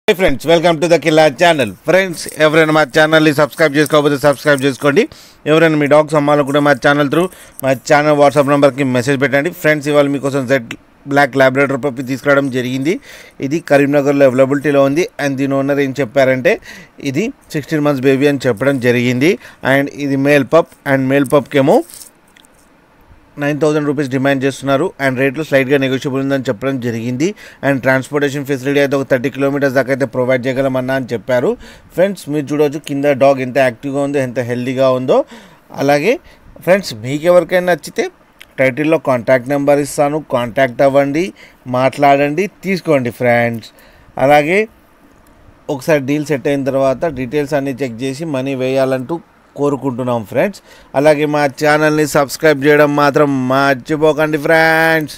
Hi friends, welcome to the Killa channel. Friends, ఎవరైనా మా ఛానల్ని సబ్స్క్రైబ్ చేసుకోకపోతే సబ్స్క్రైబ్ చేసుకోండి. ఎవరైనా మీ డాగ్స్ అమ్మాలనుకుంటే మా ఛానల్ త్రూ మా ఛానల్ వాట్సాప్ నెంబర్కి మెసేజ్ పెట్టండి. ఫ్రెండ్స్, ఇవాళ మీకోసం జెడ్ బ్లాక్ లాబ్రాడర్ పప్పి తీసుకురావడం జరిగింది. ఇది కరీంనగర్లో అవైలబిలిటీలో ఉంది. అండ్ దీని ఓనర్ ఏం చెప్పారంటే ఇది 16 months బేబీ అని చెప్పడం జరిగింది. అండ్ ఇది మేల్ పప్. అండ్ మేల్ పప్కేమో 9,000 రూపీస్ డిమాండ్ చేస్తున్నారు. అండ్ రేట్లు స్లైట్గా నెగోషియబుల్ ఉందని చెప్పడం జరిగింది. అండ్ ట్రాన్స్పోర్టేషన్ ఫెసిలిటీ అయితే ఒక 30 kilometers దాకా అయితే ప్రొవైడ్ చేయగలమన్నా అని చెప్పారు. ఫ్రెండ్స్, మీరు చూడవచ్చు కింద డాగ్ ఎంత యాక్టివ్గా ఉందో, ఎంత హెల్తీగా ఉందో. అలాగే ఫ్రెండ్స్, మీకు ఎవరికైనా నచ్చితే టైటిల్లో కాంటాక్ట్ నెంబర్ ఇస్తాను, కాంటాక్ట్ అవ్వండి, మాట్లాడండి, తీసుకోండి ఫ్రెండ్స్. అలాగే ఒకసారి డీల్ సెట్ అయిన తర్వాత డీటెయిల్స్ అన్నీ చెక్ చేసి మనీ వేయాలంటూ కోరుకుంటున్నాం ఫ్రెండ్స్. అలాగే మా ఛానల్ని సబ్స్క్రైబ్ చేయడం మాత్రం మర్చిపోకండి ఫ్రెండ్స్.